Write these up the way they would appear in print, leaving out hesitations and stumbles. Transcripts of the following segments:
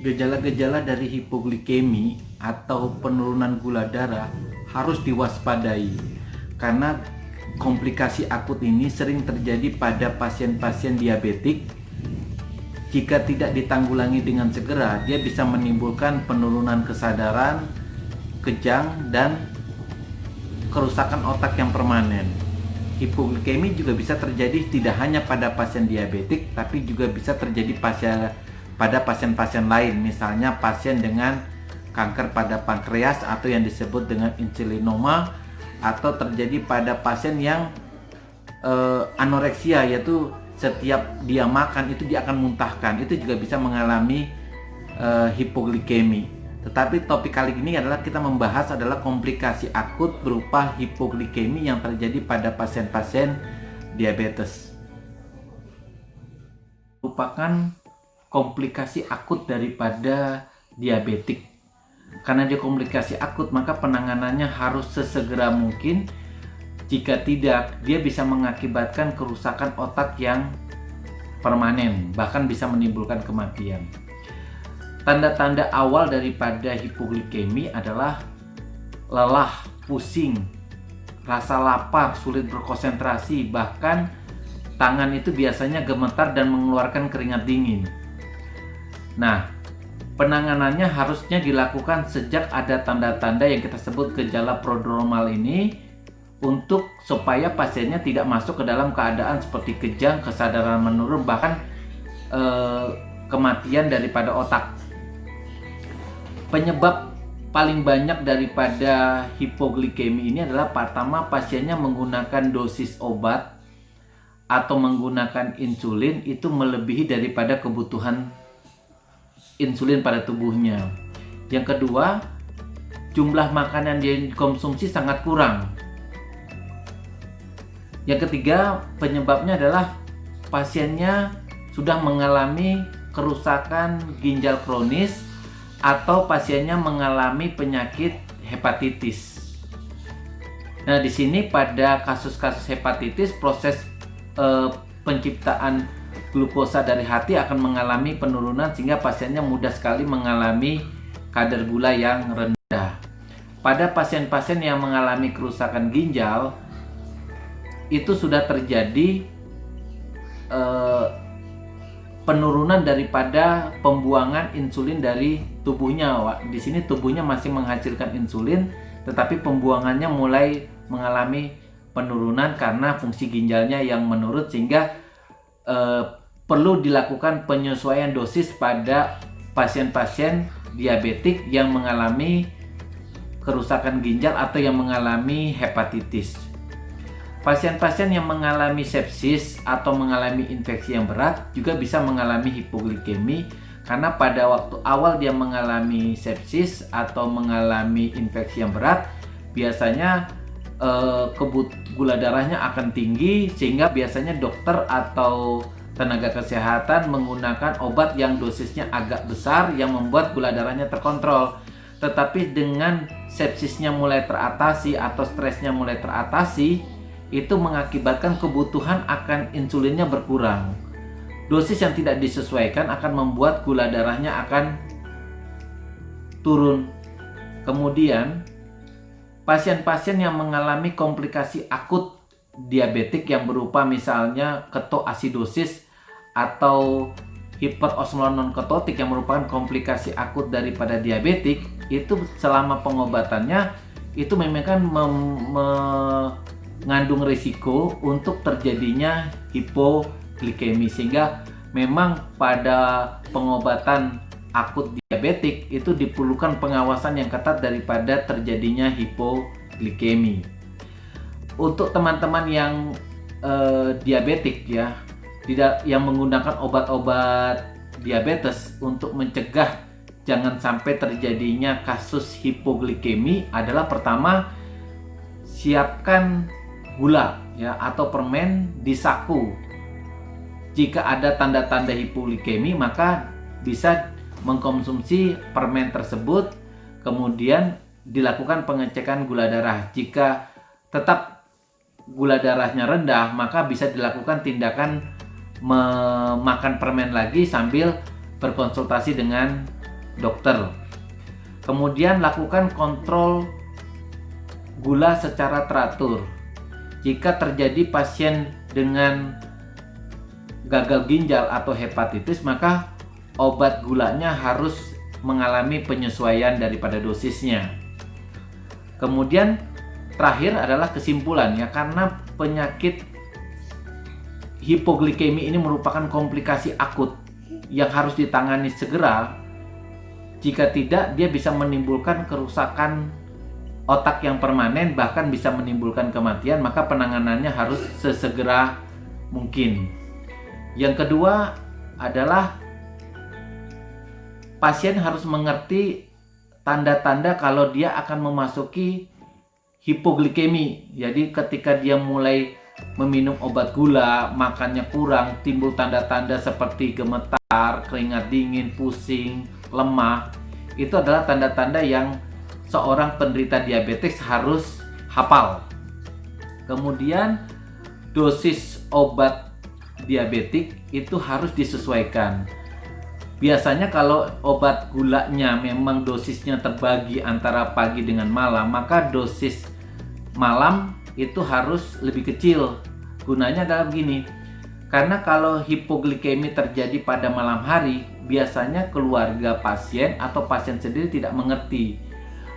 Gejala-gejala dari hipoglikemi atau penurunan gula darah harus diwaspadai karena komplikasi akut ini sering terjadi pada pasien-pasien diabetik. Jika tidak ditanggulangi dengan segera, dia bisa menimbulkan penurunan kesadaran, kejang, dan kerusakan otak yang permanen. Hipoglikemi juga bisa terjadi tidak hanya pada pasien diabetik, tapi juga bisa terjadi pada pasien-pasien lain, misalnya pasien dengan kanker pada pankreas atau yang disebut dengan insulinoma, atau terjadi pada pasien yang anoreksia, yaitu setiap dia makan itu dia akan muntahkan, itu juga bisa mengalami hipoglikemi. Tetapi topik kali ini adalah kita membahas adalah komplikasi akut berupa hipoglikemi yang terjadi pada pasien-pasien diabetes. Merupakan komplikasi akut daripada diabetik. Karena dia komplikasi akut, maka penanganannya harus sesegera mungkin. Jika tidak, dia bisa mengakibatkan kerusakan otak yang permanen, bahkan bisa menimbulkan kematian. Tanda-tanda awal daripada hipoglikemi adalah lelah, pusing, rasa lapar, sulit berkonsentrasi, bahkan tangan itu biasanya gemetar dan mengeluarkan keringat dingin. Nah, penanganannya harusnya dilakukan sejak ada tanda-tanda yang kita sebut gejala prodromal ini, untuk supaya pasiennya tidak masuk ke dalam keadaan seperti kejang, kesadaran menurun, bahkan kematian daripada otak. Penyebab paling banyak daripada hipoglikemi ini adalah pertama, pasiennya menggunakan dosis obat atau menggunakan insulin itu melebihi daripada kebutuhan insulin pada tubuhnya. Yang kedua, jumlah makanan yang dikonsumsi sangat kurang. Yang ketiga, penyebabnya adalah pasiennya sudah mengalami kerusakan ginjal kronis atau pasiennya mengalami penyakit hepatitis. Nah, di sini pada kasus-kasus hepatitis, proses penciptaan glukosa dari hati akan mengalami penurunan sehingga pasiennya mudah sekali mengalami kadar gula yang rendah. Pada pasien-pasien yang mengalami kerusakan ginjal, itu sudah terjadi penurunan daripada pembuangan insulin dari tubuhnya. Di sini tubuhnya masih menghasilkan insulin, tetapi pembuangannya mulai mengalami penurunan karena fungsi ginjalnya yang menurun, sehingga perlu dilakukan penyesuaian dosis pada pasien-pasien diabetik yang mengalami kerusakan ginjal atau yang mengalami hepatitis. Pasien-pasien yang mengalami sepsis atau mengalami infeksi yang berat juga bisa mengalami hipoglikemi, karena pada waktu awal dia mengalami sepsis atau mengalami infeksi yang berat, biasanya gula darahnya akan tinggi, sehingga biasanya dokter atau tenaga kesehatan menggunakan obat yang dosisnya agak besar yang membuat gula darahnya terkontrol. Tetapi dengan sepsisnya mulai teratasi atau stresnya mulai teratasi, itu mengakibatkan kebutuhan akan insulinnya berkurang. Dosis yang tidak disesuaikan akan membuat gula darahnya akan turun. Kemudian, pasien-pasien yang mengalami komplikasi akut diabetik yang berupa misalnya ketoasidosis atau hiperosmolan non-ketotik yang merupakan komplikasi akut daripada diabetik, itu selama pengobatannya itu memang mengandung risiko untuk terjadinya hipoglikemi, sehingga memang pada pengobatan akut diabetik itu diperlukan pengawasan yang ketat daripada terjadinya hipoglikemi. Untuk teman-teman yang diabetik ya, yang menggunakan obat-obat diabetes untuk mencegah jangan sampai terjadinya kasus hipoglikemi adalah pertama, siapkan gula ya atau permen di saku. Jika ada tanda-tanda hipoglikemi, maka bisa mengkonsumsi permen tersebut, kemudian dilakukan pengecekan gula darah. Jika tetap gula darahnya rendah, maka bisa dilakukan tindakan memakan permen lagi sambil berkonsultasi dengan dokter. Kemudian lakukan kontrol gula secara teratur. Jika terjadi pasien dengan gagal ginjal atau hepatitis, maka obat gulanya harus mengalami penyesuaian daripada dosisnya. Kemudian terakhir adalah kesimpulan ya, karena penyakit hipoglikemi ini merupakan komplikasi akut yang harus ditangani segera. Jika tidak, dia bisa menimbulkan kerusakan otak yang permanen, bahkan bisa menimbulkan kematian, maka penanganannya harus sesegera mungkin. Yang kedua adalah pasien harus mengerti tanda-tanda kalau dia akan memasuki hipoglikemi. Jadi ketika dia mulai meminum obat gula, makannya kurang, timbul tanda-tanda seperti gemetar, keringat dingin, pusing, lemah. Itu adalah tanda-tanda yang seorang penderita diabetes harus hafal. Kemudian dosis obat diabetik itu harus disesuaikan. Biasanya kalau obat gulanya memang dosisnya terbagi antara pagi dengan malam, maka dosis malam itu harus lebih kecil. Gunanya adalah begini, karena kalau hipoglikemi terjadi pada malam hari, biasanya keluarga pasien atau pasien sendiri tidak mengerti.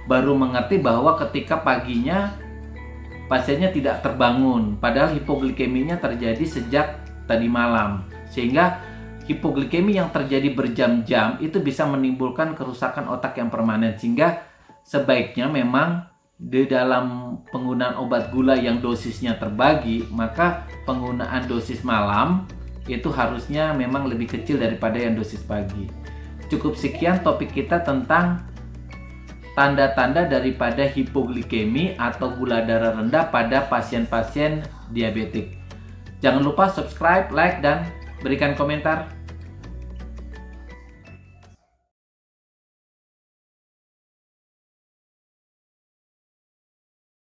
Baru mengerti bahwa ketika paginya pasiennya tidak terbangun, padahal hipoglikeminya terjadi sejak tadi malam. Sehingga hipoglikemi yang terjadi berjam-jam itu bisa menimbulkan kerusakan otak yang permanen. Sehingga sebaiknya memang di dalam penggunaan obat gula yang dosisnya terbagi, maka penggunaan dosis malam itu harusnya memang lebih kecil daripada yang dosis pagi. Cukup sekian topik kita tentang tanda-tanda daripada hipoglikemi atau gula darah rendah pada pasien-pasien diabetik. Jangan lupa subscribe, like, dan berikan komentar.